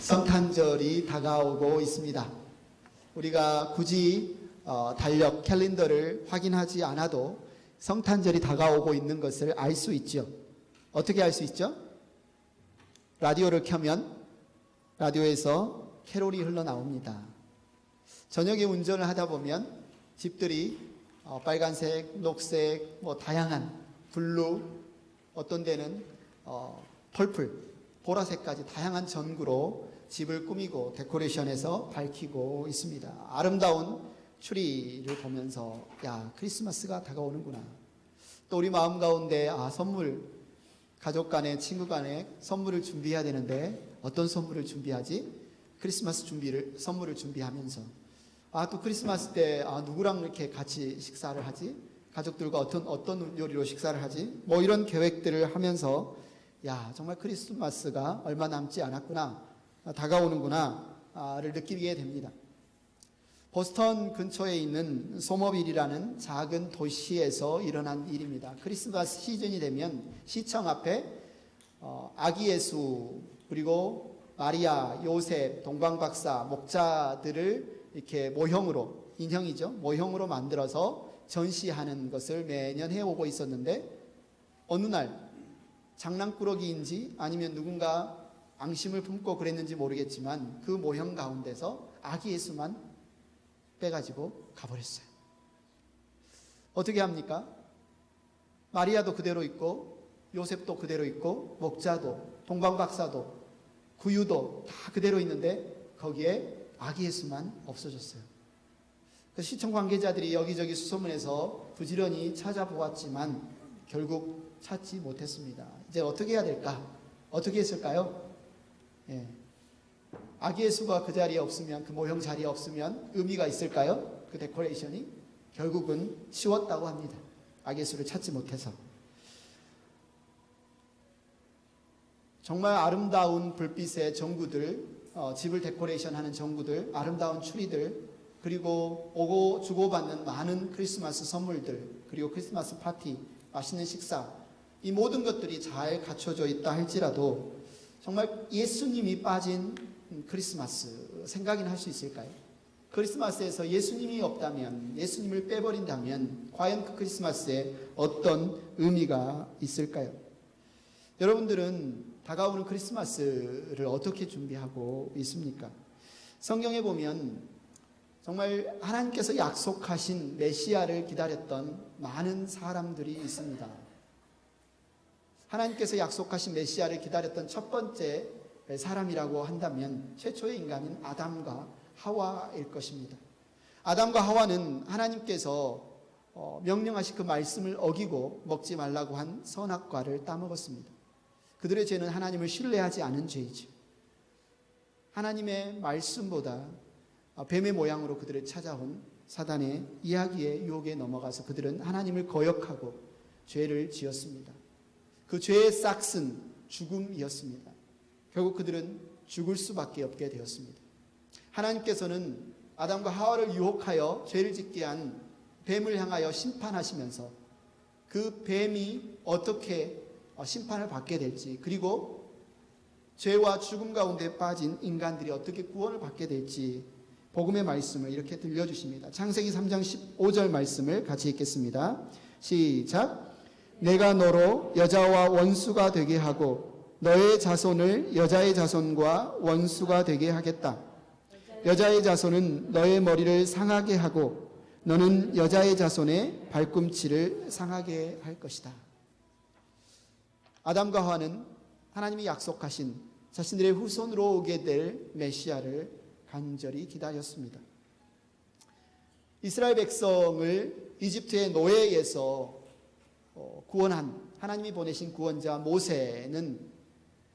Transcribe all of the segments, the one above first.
성탄절이 다가오고 있습니다. 우리가 굳이 달력 캘린더를 확인하지 않아도 성탄절이 다가오고 있는 것을 알 수 있죠. 어떻게 알 수 있죠? 라디오를 켜면 라디오에서 캐롤이 흘러나옵니다. 저녁에 운전을 하다 보면 집들이 빨간색, 녹색, 다양한 블루, 어떤 데는 펄플, 보라색까지 다양한 전구로 집을 꾸미고 데코레이션해서 밝히고 있습니다. 아름다운 추리를 보면서 크리스마스가 다가오는구나. 또 우리 마음 가운데 선물, 가족 간에 친구 간에 선물을 준비해야 되는데 어떤 선물을 준비하지? 크리스마스 선물을 준비하면서 또 크리스마스 때 누구랑 이렇게 같이 식사를 하지? 가족들과 어떤 요리로 식사를 하지? 이런 계획들을 하면서 정말 크리스마스가 얼마 남지 않았구나, 다가오는구나를 느끼게 됩니다. 보스턴 근처에 있는 소머빌이라는 작은 도시에서 일어난 일입니다. 크리스마스 시즌이 되면 시청 앞에 아기 예수, 그리고 마리아, 요셉, 동방박사, 목자들을 이렇게 모형으로, 인형이죠, 모형으로 만들어서 전시하는 것을 매년 해오고 있었는데 어느 날 장난꾸러기인지 아니면 누군가 앙심을 품고 그랬는지 모르겠지만 그 모형 가운데서 아기 예수만 빼가지고 가버렸어요. 어떻게 합니까? 마리아도 그대로 있고 요셉도 그대로 있고 목자도 동방박사도 구유도 다 그대로 있는데 거기에 아기 예수만 없어졌어요. 그 시청 관계자들이 여기저기 수소문해서 부지런히 찾아보았지만 결국 찾지 못했습니다. 이제 어떻게 해야 될까? 어떻게 했을까요? 아기 예수가 그 자리에 없으면, 그 모형 자리에 없으면 의미가 있을까요? 그 데코레이션이? 결국은 치웠다고 합니다. 아기 예수를 찾지 못해서. 정말 아름다운 불빛의 전구들, 집을 데코레이션하는 전구들, 아름다운 추리들, 그리고 오고 주고받는 많은 크리스마스 선물들, 그리고 크리스마스 파티, 맛있는 식사, 이 모든 것들이 잘 갖춰져 있다 할지라도 정말 예수님이 빠진 크리스마스 생각이나 할 수 있을까요? 크리스마스에서 예수님이 없다면, 예수님을 빼버린다면 과연 그 크리스마스에 어떤 의미가 있을까요? 여러분들은 다가오는 크리스마스를 어떻게 준비하고 있습니까? 성경에 보면 정말 하나님께서 약속하신 메시아를 기다렸던 많은 사람들이 있습니다. 하나님께서 약속하신 메시아를 기다렸던 첫 번째 사람이라고 한다면 최초의 인간인 아담과 하와일 것입니다. 아담과 하와는 하나님께서 명령하신 그 말씀을 어기고 먹지 말라고 한 선악과를 따먹었습니다. 그들의 죄는 하나님을 신뢰하지 않은 죄이죠. 하나님의 말씀보다 뱀의 모양으로 그들을 찾아온 사단의 이야기의 유혹에 넘어가서 그들은 하나님을 거역하고 죄를 지었습니다. 그 죄의 싹은 죽음이었습니다. 결국 그들은 죽을 수밖에 없게 되었습니다. 하나님께서는 아담과 하와를 유혹하여 죄를 짓게 한 뱀을 향하여 심판하시면서 그 뱀이 어떻게 심판을 받게 될지, 그리고 죄와 죽음 가운데 빠진 인간들이 어떻게 구원을 받게 될지 복음의 말씀을 이렇게 들려주십니다. 창세기 3장 15절 말씀을 같이 읽겠습니다. 시작. 내가 너로 여자와 원수가 되게 하고 너의 자손을 여자의 자손과 원수가 되게 하겠다. 여자의 자손은 너의 머리를 상하게 하고 너는 여자의 자손의 발꿈치를 상하게 할 것이다. 아담과 하와는 하나님이 약속하신 자신들의 후손으로 오게 될 메시아를 간절히 기다렸습니다. 이스라엘 백성을 이집트의 노예에서 구원한 하나님이 보내신 구원자 모세는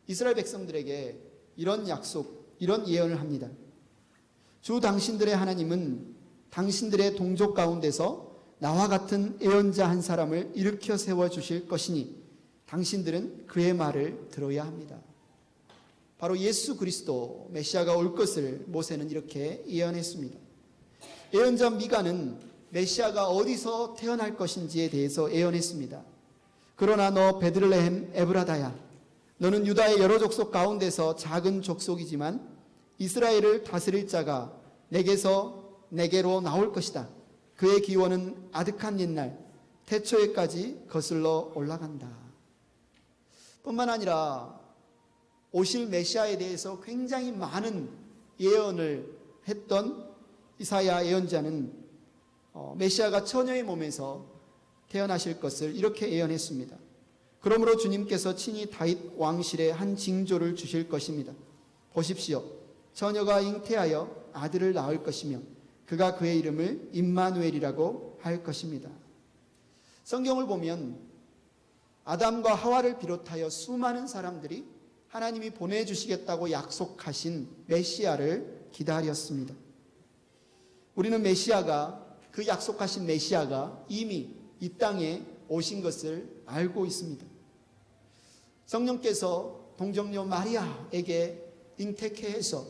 이스라엘 백성들에게 이런 약속, 이런 예언을 합니다. 주 당신들의 하나님은 당신들의 동족 가운데서 나와 같은 예언자 한 사람을 일으켜 세워주실 것이니 당신들은 그의 말을 들어야 합니다. 바로 예수 그리스도 메시아가 올 것을 모세는 이렇게 예언했습니다. 예언자 미가는 메시아가 어디서 태어날 것인지에 대해서 예언했습니다. 그러나 너 베들레헴 에브라다야, 너는 유다의 여러 족속 가운데서 작은 족속이지만 이스라엘을 다스릴 자가 내게로 나올 것이다. 그의 기원은 아득한 옛날 태초에까지 거슬러 올라간다. 뿐만 아니라 오실 메시아에 대해서 굉장히 많은 예언을 했던 이사야 예언자는 메시아가 처녀의 몸에서 태어나실 것을 이렇게 예언했습니다. 그러므로 주님께서 친히 다윗 왕실에 한 징조를 주실 것입니다. 보십시오. 처녀가 잉태하여 아들을 낳을 것이며 그가 그의 이름을 임마누엘이라고 할 것입니다. 성경을 보면 아담과 하와를 비롯하여 수많은 사람들이 하나님이 보내주시겠다고 약속하신 메시아를 기다렸습니다. 우리는 그 약속하신 메시아가 이미 이 땅에 오신 것을 알고 있습니다. 성령께서 동정녀 마리아에게 잉태케 해서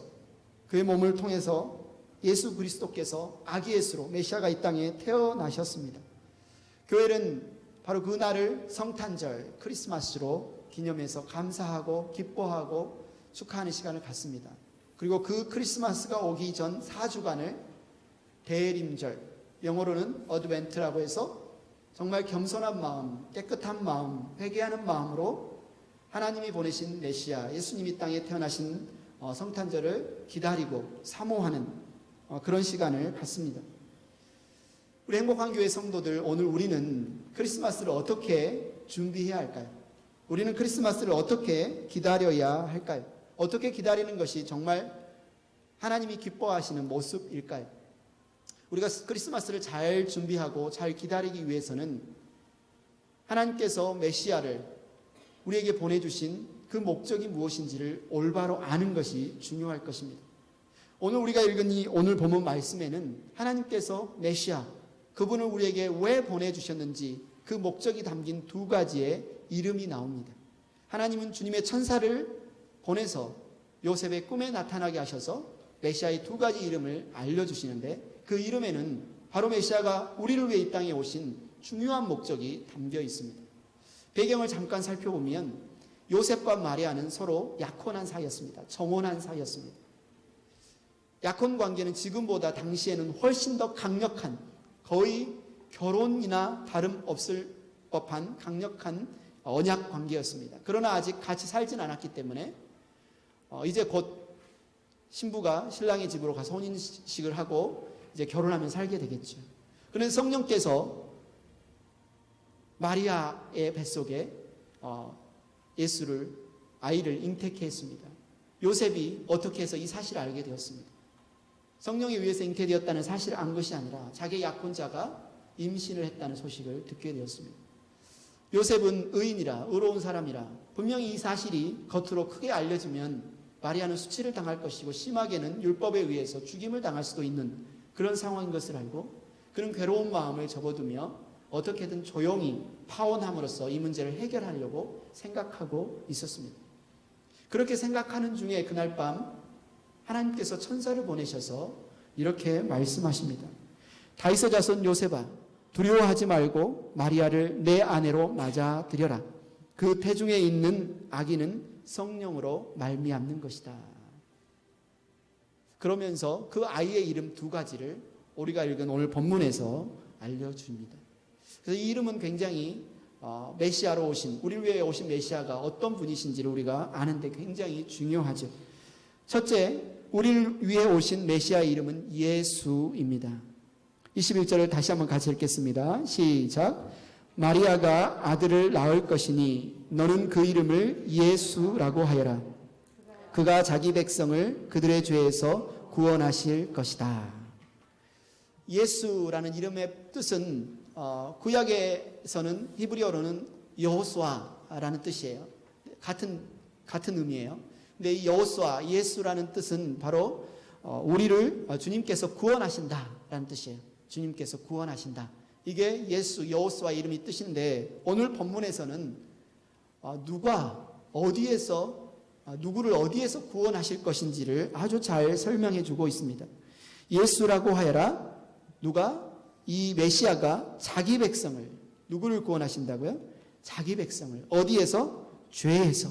그의 몸을 통해서 예수 그리스도께서 아기 예수로 메시아가 이 땅에 태어나셨습니다. 교회는 바로 그 날을 성탄절 크리스마스로 기념해서 감사하고 기뻐하고 축하하는 시간을 갖습니다. 그리고 그 크리스마스가 오기 전 4주간을 대림절, 영어로는 어드벤트라고 해서 정말 겸손한 마음, 깨끗한 마음, 회개하는 마음으로 하나님이 보내신 메시아 예수님이 땅에 태어나신 성탄절을 기다리고 사모하는 그런 시간을 갖습니다. 우리 행복한 교회 성도들, 오늘 우리는 크리스마스를 어떻게 준비해야 할까요? 우리는 크리스마스를 어떻게 기다려야 할까요? 어떻게 기다리는 것이 정말 하나님이 기뻐하시는 모습일까요? 우리가 크리스마스를 잘 준비하고 잘 기다리기 위해서는 하나님께서 메시아를 우리에게 보내주신 그 목적이 무엇인지를 올바로 아는 것이 중요할 것입니다. 오늘 우리가 읽은 이 오늘 본문 말씀에는 하나님께서 메시아, 그분을 우리에게 왜 보내주셨는지 그 목적이 담긴 두 가지의 이름이 나옵니다. 하나님은 주님의 천사를 보내서 요셉의 꿈에 나타나게 하셔서 메시아의 두 가지 이름을 알려주시는데 그 이름에는 바로 메시아가 우리를 위해 이 땅에 오신 중요한 목적이 담겨 있습니다. 배경을 잠깐 살펴보면 요셉과 마리아는 서로 약혼한 사이였습니다. 정혼한 사이였습니다. 약혼 관계는 지금보다 당시에는 훨씬 더 강력한, 거의 결혼이나 다름없을 법한 강력한 언약 관계였습니다. 그러나 아직 같이 살진 않았기 때문에 이제 곧 신부가 신랑의 집으로 가서 혼인식을 하고 이제 결혼하면 살게 되겠죠. 그런데 성령께서 마리아의 뱃속에 아이를 잉태케 했습니다. 요셉이 어떻게 해서 이 사실을 알게 되었습니다. 성령에 의해서 잉태되었다는 사실을 안 것이 아니라 자기의 약혼자가 임신을 했다는 소식을 듣게 되었습니다. 요셉은 의인이라, 의로운 사람이라 분명히 이 사실이 겉으로 크게 알려지면 마리아는 수치를 당할 것이고 심하게는 율법에 의해서 죽임을 당할 수도 있는 그런 상황인 것을 알고 그런 괴로운 마음을 접어두며 어떻게든 조용히 파혼함으로써 이 문제를 해결하려고 생각하고 있었습니다. 그렇게 생각하는 중에 그날 밤 하나님께서 천사를 보내셔서 이렇게 말씀하십니다. 다윗의 자손 요셉아, 두려워하지 말고 마리아를 내 아내로 맞아들여라. 그 태중에 있는 아기는 성령으로 말미암는 것이다. 그러면서 그 아이의 이름 두 가지를 우리가 읽은 오늘 본문에서 알려줍니다. 그래서 이 이름은 굉장히 메시아로 오신, 우리를 위해 오신 메시아가 어떤 분이신지를 우리가 아는데 굉장히 중요하죠. 첫째, 우리를 위해 오신 메시아의 이름은 예수입니다. 21절을 다시 한번 같이 읽겠습니다. 시작. 마리아가 아들을 낳을 것이니 너는 그 이름을 예수라고 하여라. 그가 자기 백성을 그들의 죄에서 구원하실 것이다. 예수라는 이름의 뜻은 구약에서는 히브리어로는 여호수아라는 뜻이에요. 같은 의미예요. 근데 이 여호수아, 예수라는 뜻은 바로 우리를 주님께서 구원하신다라는 뜻이에요. 주님께서 구원하신다. 이게 예수, 여호수아 이름이 뜻인데 오늘 본문에서는 누구를 어디에서 구원하실 것인지를 아주 잘 설명해 주고 있습니다. 예수라고 하여라. 이 메시아가 자기 백성을, 누구를 구원하신다고요? 자기 백성을. 어디에서? 죄에서.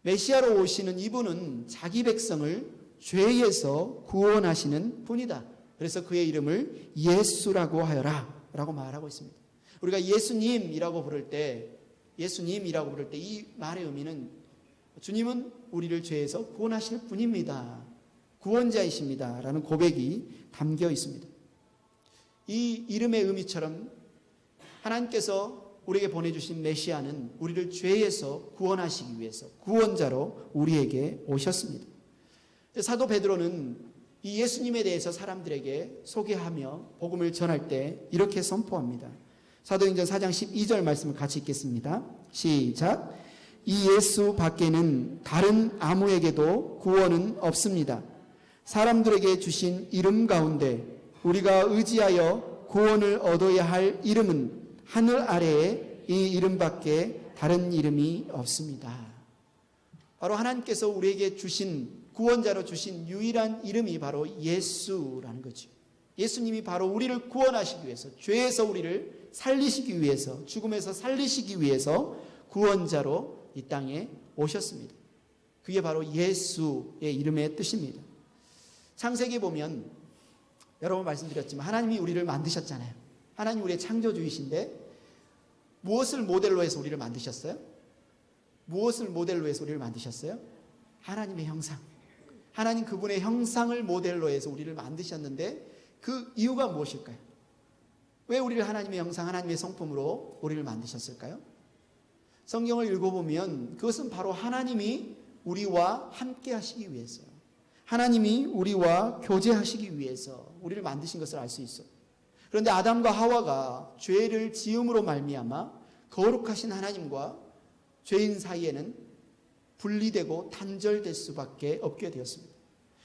메시아로 오시는 이분은 자기 백성을 죄에서 구원하시는 분이다. 그래서 그의 이름을 예수라고 하여라 라고 말하고 있습니다. 우리가 예수님이라고 부를 때 이 말의 의미는 주님은 우리를 죄에서 구원하실 분입니다. 구원자이십니다 라는 고백이 담겨 있습니다. 이 이름의 의미처럼 하나님께서 우리에게 보내주신 메시아는 우리를 죄에서 구원하시기 위해서 구원자로 우리에게 오셨습니다. 사도 베드로는 이 예수님에 대해서 사람들에게 소개하며 복음을 전할 때 이렇게 선포합니다. 사도행전 4장 12절 말씀을 같이 읽겠습니다. 시작. 이 예수 밖에는 다른 아무에게도 구원은 없습니다. 사람들에게 주신 이름 가운데 우리가 의지하여 구원을 얻어야 할 이름은 하늘 아래에 이 이름밖에 다른 이름이 없습니다. 바로 하나님께서 우리에게 주신 구원자로 주신 유일한 이름이 바로 예수라는 거죠. 예수님이 바로 우리를 구원하시기 위해서, 죄에서 우리를 살리시기 위해서, 죽음에서 살리시기 위해서 구원자로 이 땅에 오셨습니다. 그게 바로 예수의 이름의 뜻입니다. 창세기에 보면 여러 번 말씀드렸지만 하나님이 우리를 만드셨잖아요. 하나님 우리의 창조주이신데 무엇을 모델로 해서 우리를 만드셨어요? 무엇을 모델로 해서 우리를 만드셨어요? 하나님의 형상. 하나님 그분의 형상을 모델로 해서 우리를 만드셨는데 그 이유가 무엇일까요? 왜 우리를 하나님의 형상, 하나님의 성품으로 우리를 만드셨을까요? 성경을 읽어보면 그것은 바로 하나님이 우리와 함께 하시기 위해서, 하나님이 우리와 교제하시기 위해서 우리를 만드신 것을 알 수 있어요. 그런데 아담과 하와가 죄를 지음으로 말미암아 거룩하신 하나님과 죄인 사이에는 분리되고 단절될 수밖에 없게 되었습니다.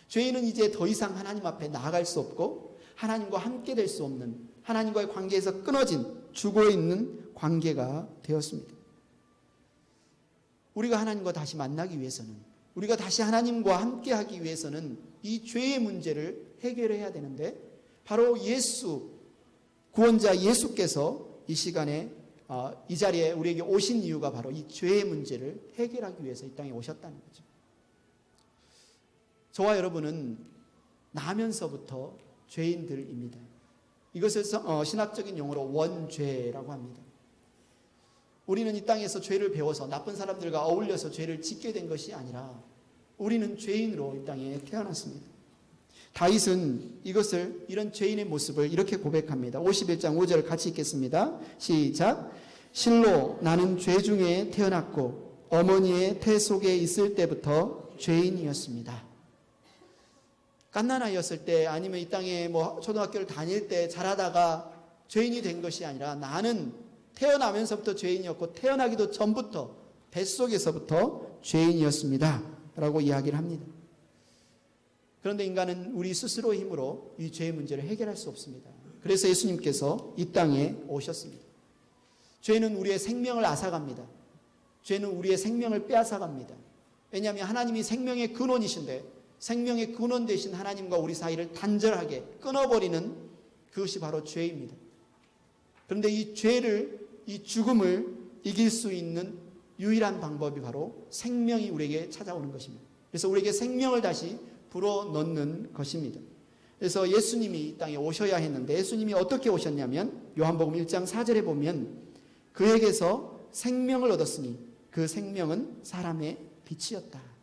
죄인은 이제 더 이상 하나님 앞에 나아갈 수 없고 하나님과 함께 될 수 없는, 하나님과의 관계에서 끊어진 죽어 있는 관계가 되었습니다. 우리가 하나님과 다시 만나기 위해서는, 우리가 다시 하나님과 함께 하기 위해서는 이 죄의 문제를 해결해야 되는데 바로 예수, 구원자 예수께서 이 시간에 이 자리에 우리에게 오신 이유가 바로 이 죄의 문제를 해결하기 위해서 이 땅에 오셨다는 거죠. 저와 여러분은 나면서부터 죄인들입니다. 이것을 신학적인 용어로 원죄라고 합니다. 우리는 이 땅에서 죄를 배워서 나쁜 사람들과 어울려서 죄를 짓게 된 것이 아니라 우리는 죄인으로 이 땅에 태어났습니다. 다윗은 이런 죄인의 모습을 이렇게 고백합니다. 51장 5절 같이 읽겠습니다. 시작. 실로 나는 죄 중에 태어났고 어머니의 태 속에 있을 때부터 죄인이었습니다. 갓난아이였을 때 아니면 이 땅에 초등학교를 다닐 때 자라다가 죄인이 된 것이 아니라 나는 태어나면서부터 죄인이었고 태어나기도 전부터 뱃속에서부터 죄인이었습니다 라고 이야기를 합니다. 그런데 인간은 우리 스스로의 힘으로 이 죄의 문제를 해결할 수 없습니다. 그래서 예수님께서 이 땅에 오셨습니다. 죄는 우리의 생명을 앗아갑니다. 죄는 우리의 생명을 빼앗아갑니다. 왜냐하면 하나님이 생명의 근원이신데 생명의 근원 되신 하나님과 우리 사이를 단절하게 끊어버리는 그것이 바로 죄입니다. 그런데 이 죄를, 이 죽음을 이길 수 있는 유일한 방법이 바로 생명이 우리에게 찾아오는 것입니다. 그래서 우리에게 생명을 다시 불어넣는 것입니다. 그래서 예수님이 이 땅에 오셔야 했는데 예수님이 어떻게 오셨냐면 요한복음 1장 4절에 보면 그에게서 생명을 얻었으니 그 생명은 사람의 빛이었다.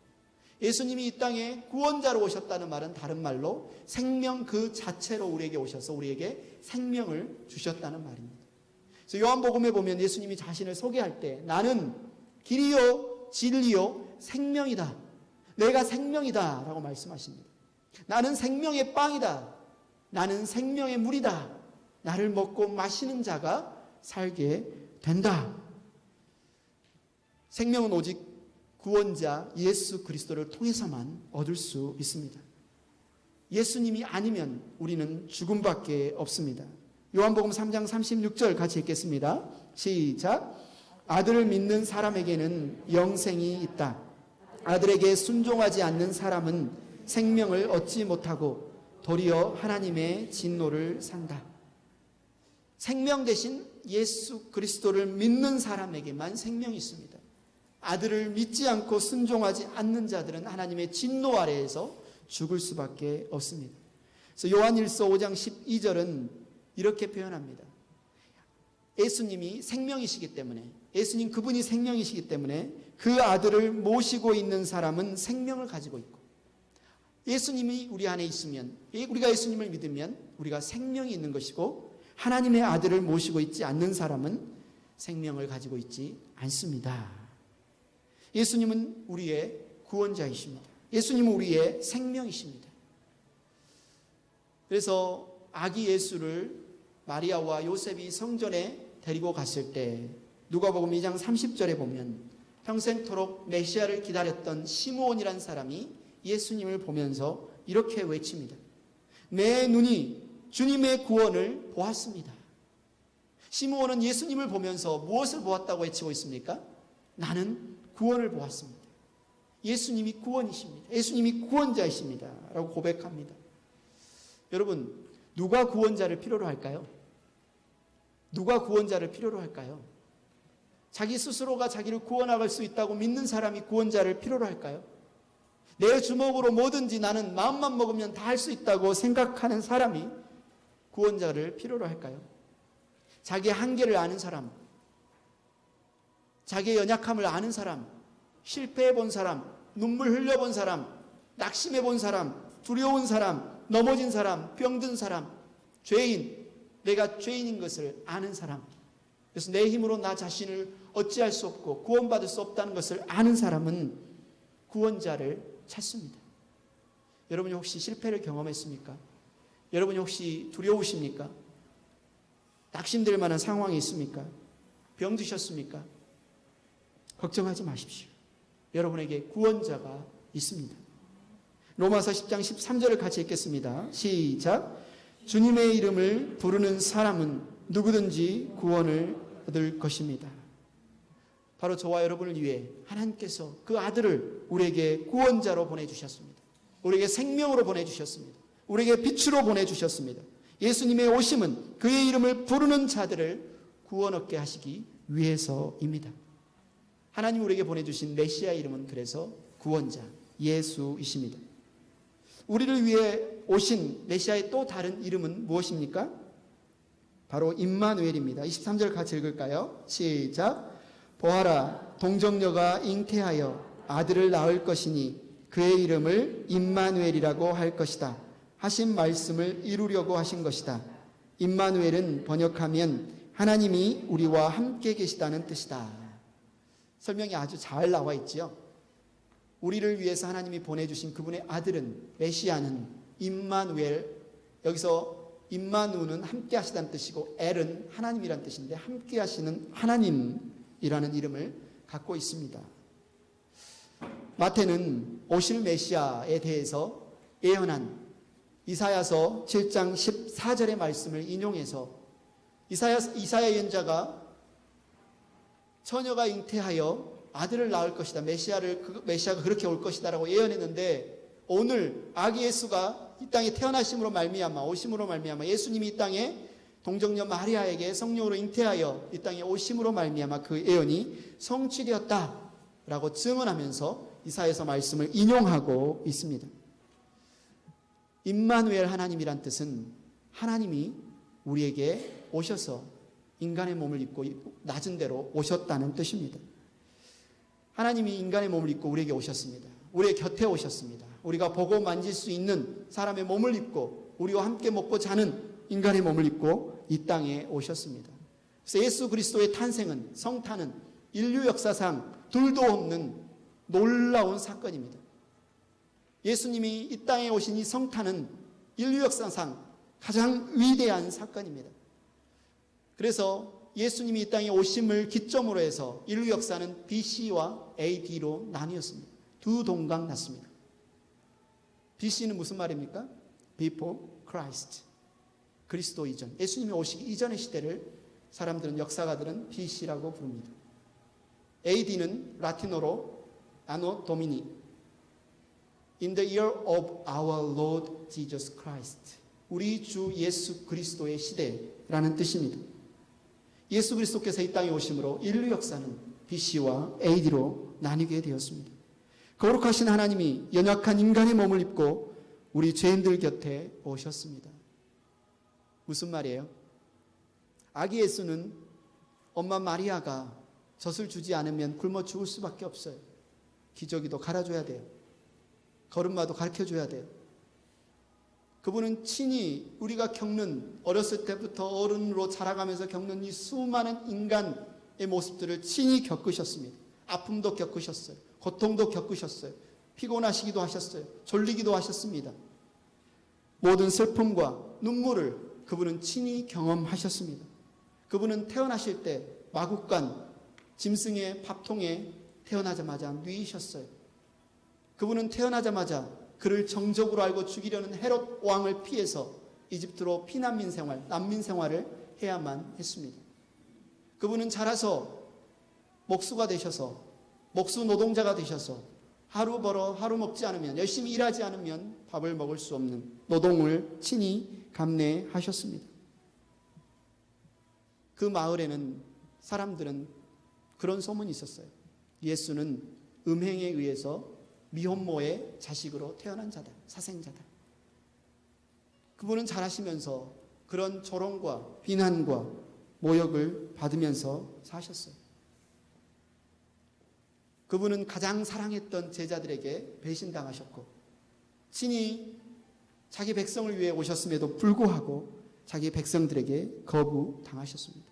예수님이 이 땅에 구원자로 오셨다는 말은 다른 말로 생명 그 자체로 우리에게 오셔서 우리에게 생명을 주셨다는 말입니다. 그래서 요한복음에 보면 예수님이 자신을 소개할 때 나는 길이요 진리요 생명이다. 내가 생명이다 라고 말씀하십니다. 나는 생명의 빵이다. 나는 생명의 물이다. 나를 먹고 마시는 자가 살게 된다. 생명은 오직 구원자 예수 그리스도를 통해서만 얻을 수 있습니다. 예수님이 아니면 우리는 죽음밖에 없습니다. 요한복음 3장 36절 같이 읽겠습니다. 시작. 아들을 믿는 사람에게는 영생이 있다. 아들에게 순종하지 않는 사람은 생명을 얻지 못하고 도리어 하나님의 진노를 산다. 생명 대신 예수 그리스도를 믿는 사람에게만 생명이 있습니다. 아들을 믿지 않고 순종하지 않는 자들은 하나님의 진노 아래에서 죽을 수밖에 없습니다. 그래서 요한일서 5장 12절은 이렇게 표현합니다. 예수님이 생명이시기 때문에, 예수님 그분이 생명이시기 때문에 그 아들을 모시고 있는 사람은 생명을 가지고 있고, 예수님이 우리 안에 있으면, 우리가 예수님을 믿으면 우리가 생명이 있는 것이고, 하나님의 아들을 모시고 있지 않는 사람은 생명을 가지고 있지 않습니다. 예수님은 우리의 구원자이십니다. 예수님은 우리의 생명이십니다. 그래서 아기 예수를 마리아와 요셉이 성전에 데리고 갔을 때 누가복음 2장 30절에 보면 평생토록 메시아를 기다렸던 시므온이란 사람이 예수님을 보면서 이렇게 외칩니다. 내 눈이 주님의 구원을 보았습니다. 시므온은 예수님을 보면서 무엇을 보았다고 외치고 있습니까? 나는 구원을 보았습니다. 예수님이 구원이십니다. 예수님이 구원자이십니다. 라고 고백합니다. 여러분, 누가 구원자를 필요로 할까요? 누가 구원자를 필요로 할까요? 자기 스스로가 자기를 구원할 수 있다고 믿는 사람이 구원자를 필요로 할까요? 내 주먹으로 뭐든지 나는 마음만 먹으면 다 할 수 있다고 생각하는 사람이 구원자를 필요로 할까요? 자기의 한계를 아는 사람, 자기의 연약함을 아는 사람, 실패해 본 사람, 눈물 흘려 본 사람, 낙심해 본 사람, 두려운 사람, 넘어진 사람, 병든 사람, 죄인, 내가 죄인인 것을 아는 사람, 그래서 내 힘으로 나 자신을 어찌할 수 없고 구원받을 수 없다는 것을 아는 사람은 구원자를 찾습니다. 여러분이 혹시 실패를 경험했습니까? 여러분이 혹시 두려우십니까? 낙심될 만한 상황이 있습니까? 병드셨습니까? 걱정하지 마십시오. 여러분에게 구원자가 있습니다. 로마서 10장 13절을 같이 읽겠습니다. 시작. 주님의 이름을 부르는 사람은 누구든지 구원을 얻을 것입니다. 바로 저와 여러분을 위해 하나님께서 그 아들을 우리에게 구원자로 보내주셨습니다. 우리에게 생명으로 보내주셨습니다. 우리에게 빛으로 보내주셨습니다. 예수님의 오심은 그의 이름을 부르는 자들을 구원 얻게 하시기 위해서입니다. 하나님 우리에게 보내주신 메시아 이름은 그래서 구원자 예수이십니다. 우리를 위해 오신 메시아의 또 다른 이름은 무엇입니까? 바로 임마누엘입니다. 23절 같이 읽을까요? 시작. 보아라, 동정녀가 잉태하여 아들을 낳을 것이니 그의 이름을 임마누엘이라고 할 것이다. 하신 말씀을 이루려고 하신 것이다. 임마누엘은 번역하면 하나님이 우리와 함께 계시다는 뜻이다. 설명이 아주 잘 나와 있지요. 우리를 위해서 하나님이 보내주신 그분의 아들은, 메시아는 임마누엘, 여기서 임마누는 함께 하시다는 뜻이고 엘은 하나님이란 뜻인데 함께 하시는 하나님이라는 이름을 갖고 있습니다. 마태는 오실 메시아에 대해서 예언한 이사야서 7장 14절의 말씀을 인용해서 이사야 예언자가 처녀가 잉태하여 아들을 낳을 것이다. 메시아가 그렇게 올 것이다라고 예언했는데 오늘 아기 예수가 이 땅에 태어나심으로 말미암아 오심으로 말미암아 예수님이 이 땅에 동정녀 마리아에게 성령으로 잉태하여 이 땅에 오심으로 말미암아 그 예언이 성취되었다라고 증언하면서 이사야서 말씀을 인용하고 있습니다. 임마누엘 하나님이란 뜻은 하나님이 우리에게 오셔서 인간의 몸을 입고 낮은 데로 오셨다는 뜻입니다. 하나님이 인간의 몸을 입고 우리에게 오셨습니다. 우리의 곁에 오셨습니다. 우리가 보고 만질 수 있는 사람의 몸을 입고 우리와 함께 먹고 자는 인간의 몸을 입고 이 땅에 오셨습니다. 그래서 예수 그리스도의 탄생은, 성탄은 인류 역사상 둘도 없는 놀라운 사건입니다. 예수님이 이 땅에 오신 이 성탄은 인류 역사상 가장 위대한 사건입니다. 그래서 예수님이 이 땅에 오심을 기점으로 해서 인류 역사는 BC와 AD로 나뉘었습니다. 두 동강 났습니다. BC는 무슨 말입니까? Before Christ. 그리스도 이전. 예수님이 오시기 이전의 시대를 사람들은, 역사가들은 BC라고 부릅니다. AD는 라틴어로 Anno Domini. In the year of our Lord Jesus Christ. 우리 주 예수 그리스도의 시대라는 뜻입니다. 예수 그리스도께서 이 땅에 오심으로 인류 역사는 BC와 AD로 나뉘게 되었습니다. 거룩하신 하나님이 연약한 인간의 몸을 입고 우리 죄인들 곁에 오셨습니다. 무슨 말이에요? 아기 예수는 엄마 마리아가 젖을 주지 않으면 굶어 죽을 수밖에 없어요. 기저귀도 갈아줘야 돼요. 걸음마도 가르쳐줘야 돼요. 그분은 친히 우리가 겪는, 어렸을 때부터 어른으로 자라가면서 겪는 이 수많은 인간의 모습들을 친히 겪으셨습니다. 아픔도 겪으셨어요. 고통도 겪으셨어요. 피곤하시기도 하셨어요. 졸리기도 하셨습니다. 모든 슬픔과 눈물을 그분은 친히 경험하셨습니다. 그분은 태어나실 때 마구간 짐승의 밥통에 태어나자마자 누이셨어요. 그분은 태어나자마자 그를 정적으로 알고 죽이려는 헤롯 왕을 피해서 이집트로 피난민 생활, 난민 생활을 해야만 했습니다. 그분은 자라서 목수가 되셔서, 목수 노동자가 되셔서 하루 벌어 하루 먹지 않으면, 열심히 일하지 않으면 밥을 먹을 수 없는 노동을 친히 감내하셨습니다. 그 마을에는 사람들은 그런 소문이 있었어요. 예수는 음행에 의해서 미혼모의 자식으로 태어난 자다, 사생자다. 그분은 자라시면서 그런 조롱과 비난과 모욕을 받으면서 사셨어요. 그분은 가장 사랑했던 제자들에게 배신당하셨고, 친히 자기 백성을 위해 오셨음에도 불구하고 자기 백성들에게 거부당하셨습니다.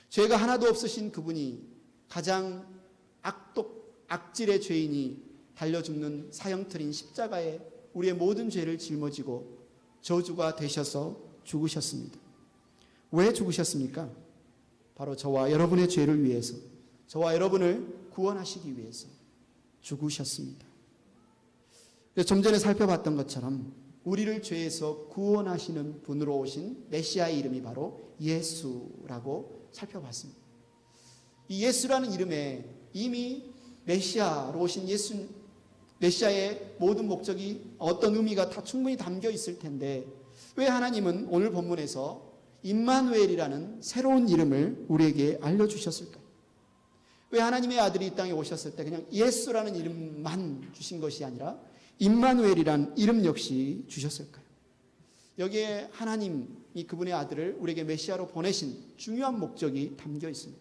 죄가 하나도 없으신 그분이 가장 악질의 죄인이 달려 죽는 사형틀인 십자가에 우리의 모든 죄를 짊어지고 저주가 되셔서 죽으셨습니다. 왜 죽으셨습니까? 바로 저와 여러분의 죄를 위해서, 저와 여러분을 구원하시기 위해서 죽으셨습니다. 좀 전에 살펴봤던 것처럼 우리를 죄에서 구원하시는 분으로 오신 메시아의 이름이 바로 예수라고 살펴봤습니다. 이 예수라는 이름에 이미 메시아로 오신 메시아의 모든 목적이, 어떤 의미가 다 충분히 담겨 있을 텐데, 왜 하나님은 오늘 본문에서 임마누엘이라는 새로운 이름을 우리에게 알려주셨을까요? 왜 하나님의 아들이 이 땅에 오셨을 때 그냥 예수라는 이름만 주신 것이 아니라 임마누엘이라는 이름 역시 주셨을까요? 여기에 하나님이 그분의 아들을 우리에게 메시아로 보내신 중요한 목적이 담겨 있습니다.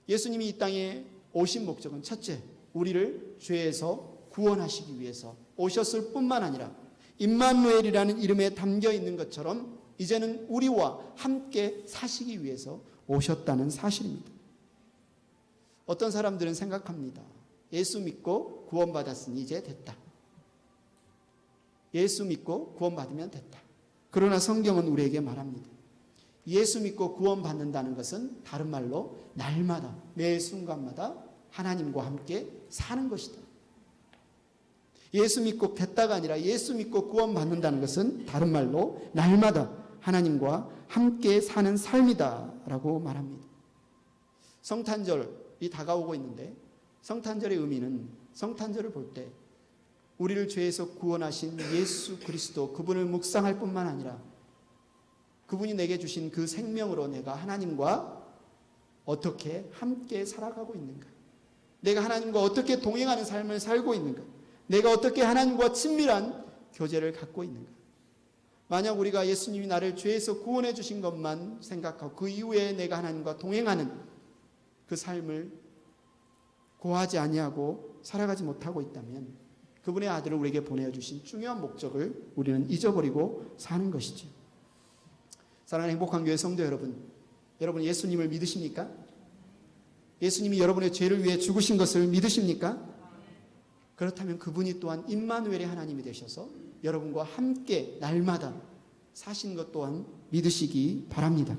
예수님이 이 땅에 오신 목적은 첫째, 우리를 죄에서 구원하시기 위해서 오셨을 뿐만 아니라 임마누엘이라는 이름에 담겨 있는 것처럼 이제는 우리와 함께 사시기 위해서 오셨다는 사실입니다. 어떤 사람들은 생각합니다. 예수 믿고 구원받았으니 이제 됐다. 예수 믿고 구원받으면 됐다. 그러나 성경은 우리에게 말합니다. 예수 믿고 구원받는다는 것은 다른 말로 날마다, 매 순간마다 하나님과 함께 사는 것이다. 예수 믿고 됐다가 아니라 예수 믿고 구원받는다는 것은 다른 말로 날마다 하나님과 함께 사는 삶이다 라고 말합니다. 성탄절이 다가오고 있는데, 성탄절의 의미는 성탄절을 볼 때 우리를 죄에서 구원하신 예수 그리스도, 그분을 묵상할 뿐만 아니라 그분이 내게 주신 그 생명으로 내가 하나님과 어떻게 함께 살아가고 있는가, 내가 하나님과 어떻게 동행하는 삶을 살고 있는가, 내가 어떻게 하나님과 친밀한 교제를 갖고 있는가. 만약 우리가 예수님이 나를 죄에서 구원해 주신 것만 생각하고 그 이후에 내가 하나님과 동행하는 그 삶을 고하지 아니하고 살아가지 못하고 있다면 그분의 아들을 우리에게 보내주신 중요한 목적을 우리는 잊어버리고 사는 것이죠. 사랑하는 행복한 교회 성도 여러분, 여러분 예수님을 믿으십니까? 예수님이 여러분의 죄를 위해 죽으신 것을 믿으십니까? 그렇다면 그분이 또한 임마누엘의 하나님이 되셔서 여러분과 함께 날마다 사신 것 또한 믿으시기 바랍니다.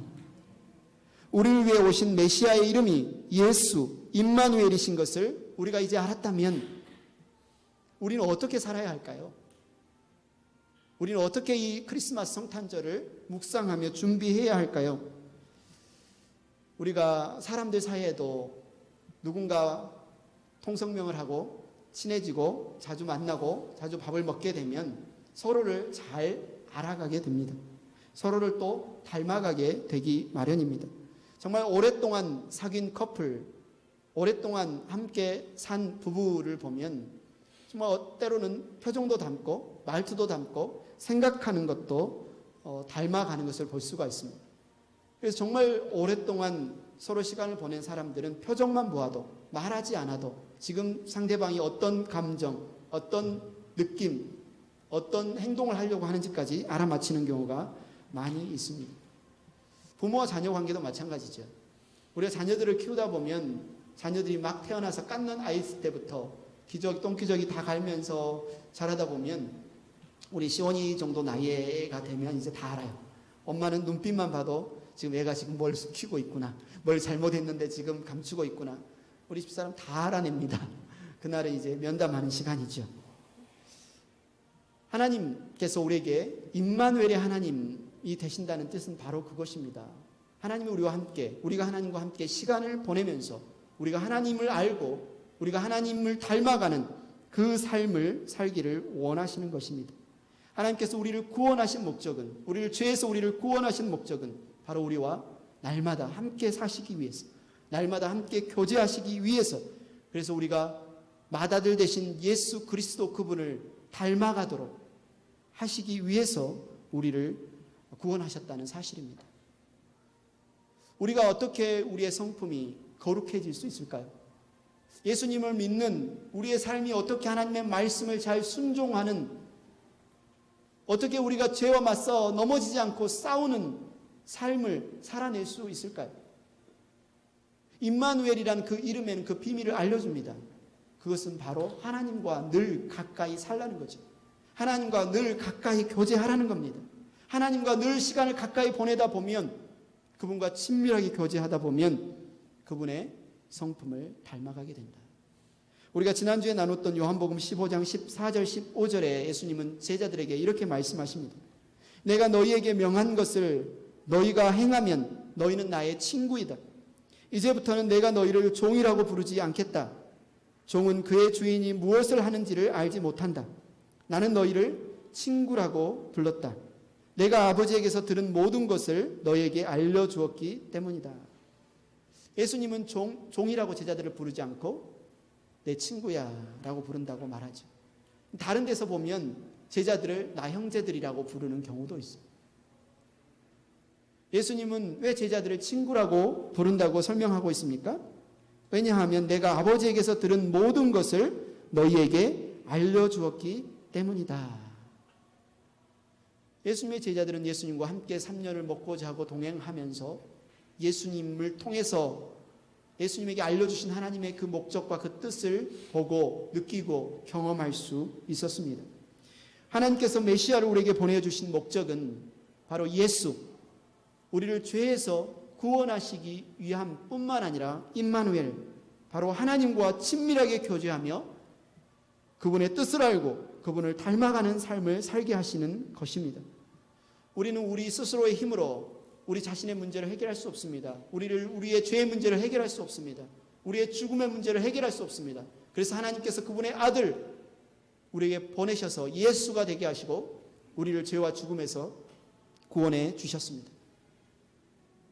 우리를 위해 오신 메시아의 이름이 예수, 임마누엘이신 것을 우리가 이제 알았다면 우리는 어떻게 살아야 할까요? 우리는 어떻게 이 크리스마스 성탄절을 묵상하며 준비해야 할까요? 우리가 사람들 사이에도 누군가 통성명을 하고 친해지고 자주 만나고 자주 밥을 먹게 되면 서로를 잘 알아가게 됩니다. 서로를 또 닮아가게 되기 마련입니다. 정말 오랫동안 사귄 커플, 오랫동안 함께 산 부부를 보면 정말 때로는 표정도 닮고 말투도 닮고 생각하는 것도 닮아가는 것을 볼 수가 있습니다. 그래서 정말 오랫동안 서로 시간을 보낸 사람들은 표정만 보아도 말하지 않아도 지금 상대방이 어떤 감정, 어떤 느낌, 어떤 행동을 하려고 하는지까지 알아맞히는 경우가 많이 있습니다. 부모와 자녀 관계도 마찬가지죠. 우리가 자녀들을 키우다 보면 자녀들이 막 태어나서 깎는 아이일 때부터 기저귀, 똥기저귀 다 갈면서 자라다 보면 우리 시원이 정도 나이가 되면 이제 다 알아요. 엄마는 눈빛만 봐도 지금 애가 지금 뭘 숙이고 있구나, 뭘 잘못했는데 지금 감추고 있구나. 우리 집사람 다 알아냅니다. 그날은 이제 면담하는 시간이죠. 하나님께서 우리에게 임마누엘의 하나님이 되신다는 뜻은 바로 그것입니다. 하나님이 우리와 함께, 우리가 하나님과 함께 시간을 보내면서 우리가 하나님을 알고 우리가 하나님을 닮아가는 그 삶을 살기를 원하시는 것입니다. 하나님께서 우리를 구원하신 목적은, 우리를 죄에서 우리를 구원하신 목적은 바로 우리와 날마다 함께 사시기 위해서, 날마다 함께 교제하시기 위해서, 그래서 우리가 맏아들 되신 예수 그리스도 그분을 닮아가도록 하시기 위해서 우리를 구원하셨다는 사실입니다. 우리가 어떻게 우리의 성품이 거룩해질 수 있을까요? 예수님을 믿는 우리의 삶이 어떻게 하나님의 말씀을 잘 순종하는, 어떻게 우리가 죄와 맞서 넘어지지 않고 싸우는 삶을 살아낼 수 있을까요? 임마누엘이라는 그 이름에는 그 비밀을 알려줍니다. 그것은 바로 하나님과 늘 가까이 살라는 거죠. 하나님과 늘 가까이 교제하라는 겁니다. 하나님과 늘 시간을 가까이 보내다 보면, 그분과 친밀하게 교제하다 보면 그분의 성품을 닮아가게 된다. 우리가 지난주에 나눴던 요한복음 15장 14절 15절에 예수님은 제자들에게 이렇게 말씀하십니다. 내가 너희에게 명한 것을 너희가 행하면 너희는 나의 친구이다. 이제부터는 내가 너희를 종이라고 부르지 않겠다. 종은 그의 주인이 무엇을 하는지를 알지 못한다. 나는 너희를 친구라고 불렀다. 내가 아버지에게서 들은 모든 것을 너희에게 알려주었기 때문이다. 예수님은 종이라고 제자들을 부르지 않고 내 친구야 라고 부른다고 말하죠. 다른 데서 보면 제자들을 나 형제들이라고 부르는 경우도 있어요. 예수님은 왜 제자들을 친구라고 부른다고 설명하고 있습니까? 왜냐하면 내가 아버지에게서 들은 모든 것을 너희에게 알려주었기 때문이다. 예수님의 제자들은 예수님과 함께 3년을 먹고 자고 동행하면서 예수님을 통해서 예수님에게 알려주신 하나님의 그 목적과 그 뜻을 보고 느끼고 경험할 수 있었습니다. 하나님께서 메시아를 우리에게 보내주신 목적은 바로 예수, 우리를 죄에서 구원하시기 위함 뿐만 아니라 임마누엘, 바로 하나님과 친밀하게 교제하며 그분의 뜻을 알고 그분을 닮아가는 삶을 살게 하시는 것입니다. 우리는 우리 스스로의 힘으로 우리 자신의 문제를 해결할 수 없습니다. 우리의 죄의 문제를 해결할 수 없습니다. 우리의 죽음의 문제를 해결할 수 없습니다. 그래서 하나님께서 그분의 아들 우리에게 보내셔서 예수가 되게 하시고 우리를 죄와 죽음에서 구원해 주셨습니다.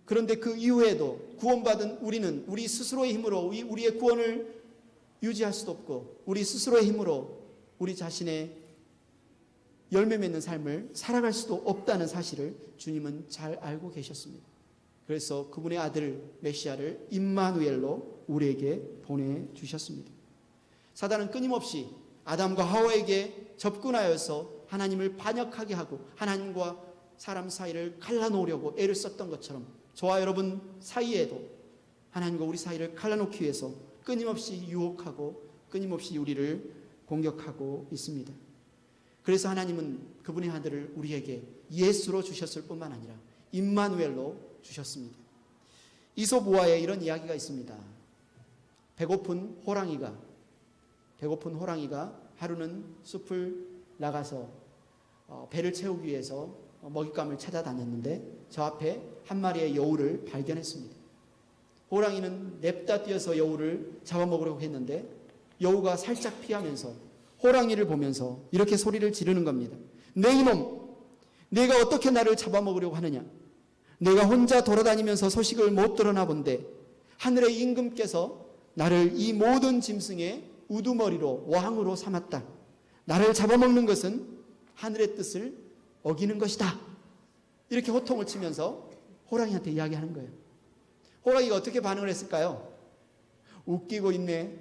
그런데 그 이후에도 구원받은 우리는 우리 스스로의 힘으로 우리의 구원을 유지할 수도 없고 우리 스스로의 힘으로 우리 자신의 열매 맺는 삶을 살아갈 수도 없다는 사실을 주님은 잘 알고 계셨습니다. 그래서 그분의 아들 메시아를 임마누엘로 우리에게 보내주셨습니다. 사단은 끊임없이 아담과 하와에게 접근하여서 하나님을 반역하게 하고 하나님과 사람 사이를 갈라놓으려고 애를 썼던 것처럼 저와 여러분 사이에도 하나님과 우리 사이를 갈라놓기 위해서 끊임없이 유혹하고 끊임없이 우리를 공격하고 있습니다. 그래서 하나님은 그분의 아들을 우리에게 예수로 주셨을 뿐만 아니라 임마누엘로 주셨습니다. 이솝우화에 이런 이야기가 있습니다. 배고픈 호랑이가 하루는 숲을 나가서 배를 채우기 위해서 먹잇감을 찾아다녔는데 저 앞에 한 마리의 여우를 발견했습니다. 호랑이는 냅다 뛰어서 여우를 잡아먹으려고 했는데 여우가 살짝 피하면서 호랑이를 보면서 이렇게 소리를 지르는 겁니다. 내 이놈, 내가 어떻게 나를 잡아먹으려고 하느냐? 내가 혼자 돌아다니면서 소식을 못 들었나 본데 하늘의 임금께서 나를 이 모든 짐승의 우두머리로 왕으로 삼았다. 나를 잡아먹는 것은 하늘의 뜻을 어기는 것이다. 이렇게 호통을 치면서 호랑이한테 이야기하는 거예요. 호랑이가 어떻게 반응을 했을까요? 웃기고 있네.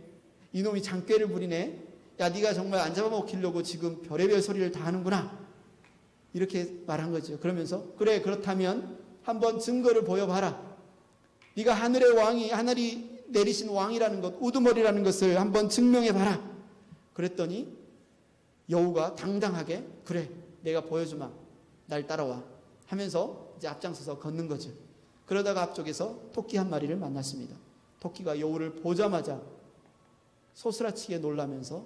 이놈이 장꾀를 부리네. 야, 네가 정말 안 잡아먹히려고 지금 별의별 소리를 다 하는구나. 이렇게 말한 거죠. 그러면서 그래, 그렇다면 한번 증거를 보여봐라. 네가 하늘의 왕이, 하늘이 내리신 왕이라는 것, 우두머리라는 것을 한번 증명해봐라. 그랬더니 여우가 당당하게 그래, 내가 보여주마. 날 따라와 하면서 이제 앞장서서 걷는 거죠. 그러다가 앞쪽에서 토끼 한 마리를 만났습니다. 토끼가 여우를 보자마자 소스라치게 놀라면서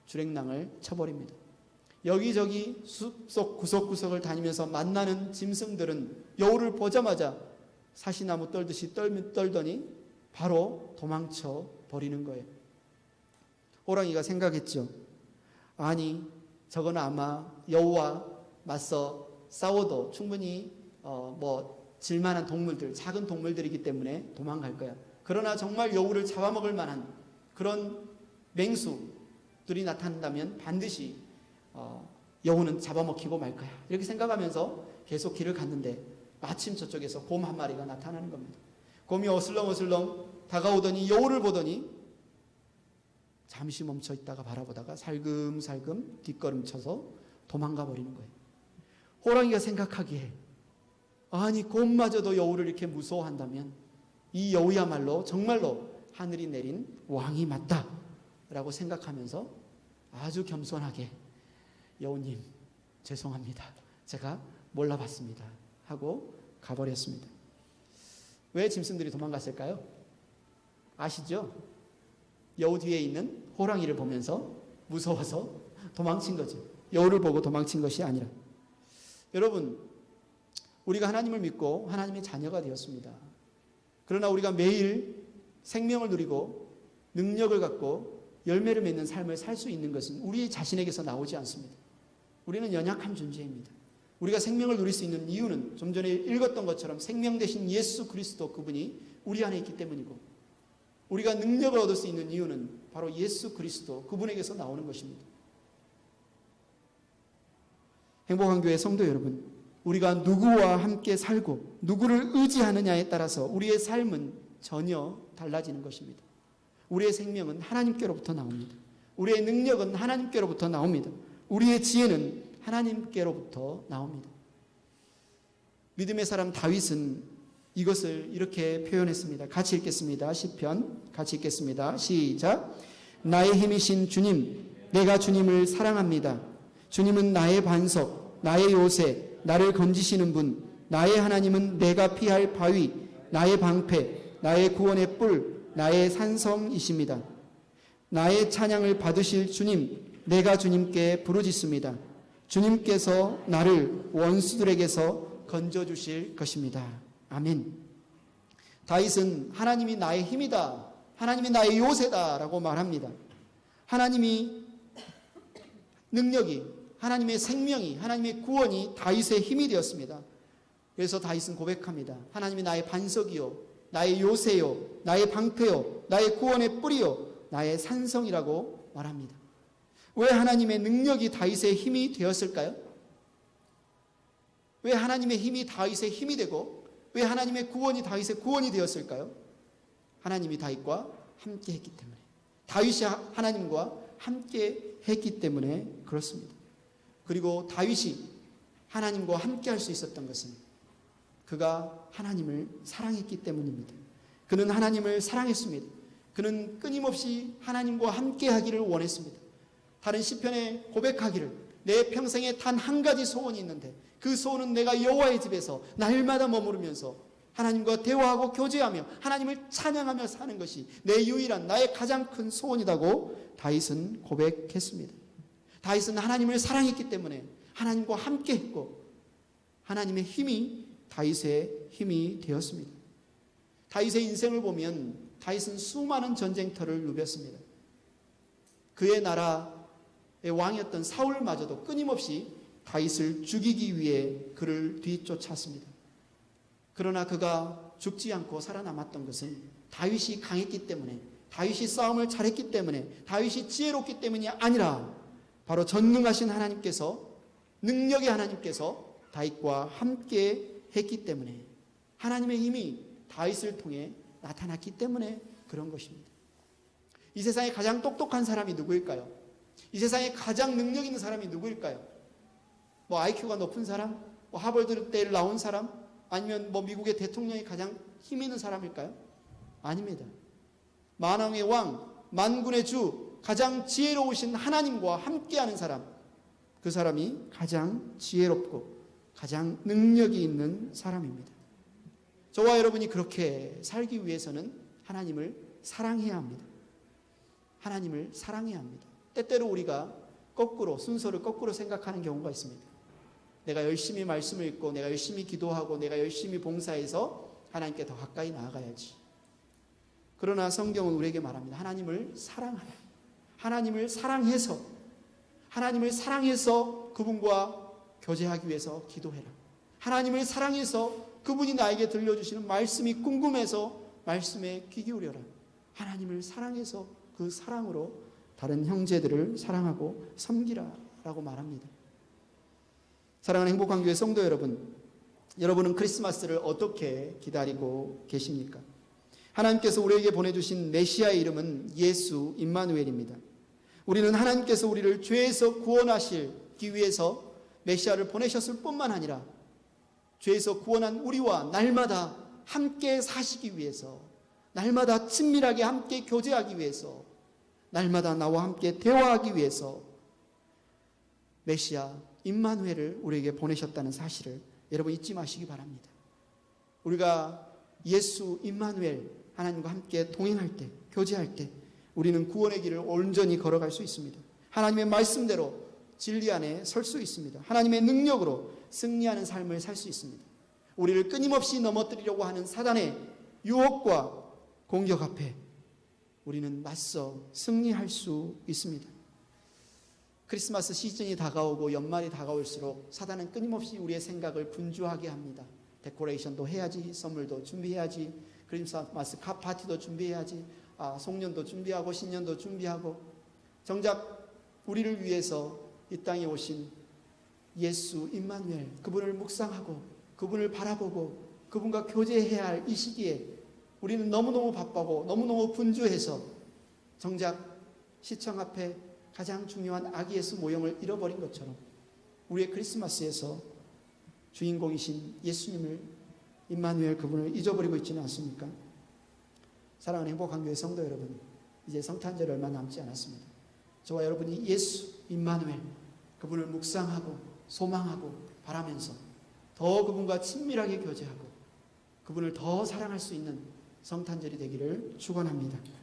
주랭랑을 쳐버립니다. 여기저기 숲속 구석구석을 다니면서 만나는 짐승들은 여우를 보자마자 사시나무 떨듯이 떨더니 바로 도망쳐 버리는 거예요. 호랑이가 생각했죠. 아니, 저건 아마 여우와 맞서 싸워도 충분히 질만한 동물들, 작은 동물들이기 때문에 도망갈 거야. 그러나 정말 여우를 잡아먹을 만한 그런 맹수들이 나타난다면 반드시 여우는 잡아먹히고 말 거야. 이렇게 생각하면서 계속 길을 갔는데 마침 저쪽에서 곰 한 마리가 나타나는 겁니다. 곰이 어슬렁어슬렁 다가오더니 여우를 보더니 잠시 멈춰 있다가 바라보다가 살금살금 뒷걸음쳐서 도망가 버리는 거예요. 호랑이가 생각하기에 아니, 곰마저도 여우를 이렇게 무서워한다면 이 여우야말로 정말로 하늘이 내린 왕이 맞다 라고 생각하면서 아주 겸손하게 여우님 죄송합니다. 제가 몰라봤습니다 하고 가버렸습니다. 왜 짐승들이 도망갔을까요? 아시죠? 여우 뒤에 있는 호랑이를 보면서 무서워서 도망친 거죠. 여우를 보고 도망친 것이 아니라. 여러분, 우리가 하나님을 믿고 하나님의 자녀가 되었습니다. 그러나 우리가 매일 생명을 누리고 능력을 갖고 열매를 맺는 삶을 살 수 있는 것은 우리 자신에게서 나오지 않습니다. 우리는 연약한 존재입니다. 우리가 생명을 누릴 수 있는 이유는 좀 전에 읽었던 것처럼 생명 되신 예수 그리스도 그분이 우리 안에 있기 때문이고, 우리가 능력을 얻을 수 있는 이유는 바로 예수 그리스도 그분에게서 나오는 것입니다. 행복한 교회 성도 여러분, 우리가 누구와 함께 살고 누구를 의지하느냐에 따라서 우리의 삶은 전혀 달라지는 것입니다. 우리의 생명은 하나님께로부터 나옵니다. 우리의 능력은 하나님께로부터 나옵니다. 우리의 지혜는 하나님께로부터 나옵니다. 믿음의 사람 다윗은 이것을 이렇게 표현했습니다. 같이 읽겠습니다. 시편 같이 읽겠습니다. 시작. 나의 힘이신 주님, 내가 주님을 사랑합니다. 주님은 나의 반석, 나의 요새, 나를 건지시는 분, 나의 하나님은 내가 피할 바위, 나의 방패, 나의 구원의 뿔, 나의 산성이십니다. 나의 찬양을 받으실 주님, 내가 주님께 부르짖습니다. 주님께서 나를 원수들에게서 건져주실 것입니다. 아멘. 다윗은 하나님이 나의 힘이다, 하나님이 나의 요새다 라고 말합니다. 하나님이 능력이, 하나님의 생명이, 하나님의 구원이 다윗의 힘이 되었습니다. 그래서 다윗은 고백합니다. 하나님이 나의 반석이요, 나의 요새요, 나의 방패요, 나의 구원의 뿌리요, 나의 산성이라고 말합니다. 왜 하나님의 능력이 다윗의 힘이 되었을까요? 왜 하나님의 힘이 다윗의 힘이 되고 왜 하나님의 구원이 다윗의 구원이 되었을까요? 하나님이 다윗과 함께 했기 때문에, 다윗이 하나님과 함께 했기 때문에 그렇습니다. 그리고 다윗이 하나님과 함께 할 수 있었던 것은 그가 하나님을 사랑했기 때문입니다. 그는 하나님을 사랑했습니다. 그는 끊임없이 하나님과 함께 하기를 원했습니다. 다른 시편에 고백하기를 내 평생에 단 한 가지 소원이 있는데 그 소원은 내가 여호와의 집에서 날마다 머무르면서 하나님과 대화하고 교제하며 하나님을 찬양하며 사는 것이 내 유일한 나의 가장 큰 소원이라고 다윗은 고백했습니다. 다윗은 하나님을 사랑했기 때문에 하나님과 함께 했고 하나님의 힘이 다윗의 힘이 되었습니다. 다윗의 인생을 보면 다윗은 수많은 전쟁터를 누볐습니다. 그의 나라의 왕이었던 사울마저도 끊임없이 다윗을 죽이기 위해 그를 뒤쫓았습니다. 그러나 그가 죽지 않고 살아남았던 것은 다윗이 강했기 때문에, 다윗이 싸움을 잘했기 때문에, 다윗이 지혜롭기 때문이 아니라 바로 전능하신 하나님께서, 능력의 하나님께서 다윗과 함께 했기 때문에, 하나님의 힘이 다윗을 통해 나타났기 때문에 그런 것입니다. 이 세상에 가장 똑똑한 사람이 누구일까요? 이 세상에 가장 능력 있는 사람이 누구일까요? 뭐 IQ가 높은 사람? 뭐 하버드대를 나온 사람? 아니면 뭐 미국의 대통령이 가장 힘 있는 사람일까요? 아닙니다. 만왕의 왕, 만군의 주, 가장 지혜로우신 하나님과 함께하는 사람, 그 사람이 가장 지혜롭고 가장 능력이 있는 사람입니다. 저와 여러분이 그렇게 살기 위해서는 하나님을 사랑해야 합니다. 하나님을 사랑해야 합니다. 때때로 우리가 거꾸로, 순서를 거꾸로 생각하는 경우가 있습니다. 내가 열심히 말씀을 읽고, 내가 열심히 기도하고, 내가 열심히 봉사해서 하나님께 더 가까이 나아가야지. 그러나 성경은 우리에게 말합니다. 하나님을 사랑하라. 하나님을 사랑해서, 하나님을 사랑해서 그분과 교제하기 위해서 기도해라. 하나님을 사랑해서 그분이 나에게 들려주시는 말씀이 궁금해서 말씀에 귀 기울여라. 하나님을 사랑해서 그 사랑으로 다른 형제들을 사랑하고 섬기라 라고 말합니다. 사랑하는 행복한 교회 성도 여러분, 여러분은 크리스마스를 어떻게 기다리고 계십니까? 하나님께서 우리에게 보내주신 메시아의 이름은 예수 임마누엘입니다. 우리는 하나님께서 우리를 죄에서 구원하시기 위해서 메시아를 보내셨을 뿐만 아니라 죄에서 구원한 우리와 날마다 함께 사시기 위해서, 날마다 친밀하게 함께 교제하기 위해서, 날마다 나와 함께 대화하기 위해서 메시아 임마누엘을 우리에게 보내셨다는 사실을 여러분 잊지 마시기 바랍니다. 우리가 예수 임마누엘, 하나님과 함께 동행할 때, 교제할 때 우리는 구원의 길을 온전히 걸어갈 수 있습니다. 하나님의 말씀대로 진리 안에 설 수 있습니다. 하나님의 능력으로 승리하는 삶을 살 수 있습니다. 우리를 끊임없이 넘어뜨리려고 하는 사단의 유혹과 공격 앞에 우리는 맞서 승리할 수 있습니다. 크리스마스 시즌이 다가오고 연말이 다가올수록 사단은 끊임없이 우리의 생각을 분주하게 합니다. 데코레이션도 해야지, 선물도 준비해야지, 크리스마스 파티도 준비해야지, 송년도 준비하고 신년도 준비하고. 정작 우리를 위해서 이 땅에 오신 예수 임마누엘, 그분을 묵상하고 그분을 바라보고 그분과 교제해야 할 이 시기에 우리는 너무너무 바빠고 너무너무 분주해서 정작 시청 앞에 가장 중요한 아기 예수 모형을 잃어버린 것처럼 우리의 크리스마스에서 주인공이신 예수님을, 임마누엘 그분을 잊어버리고 있지는 않습니까? 사랑하는 행복한 교회 성도 여러분, 이제 성탄절이 얼마 남지 않았습니다. 저와 여러분이 예수 임마누엘 그분을 묵상하고 소망하고 바라면서 더 그분과 친밀하게 교제하고 그분을 더 사랑할 수 있는 성탄절이 되기를 축원합니다.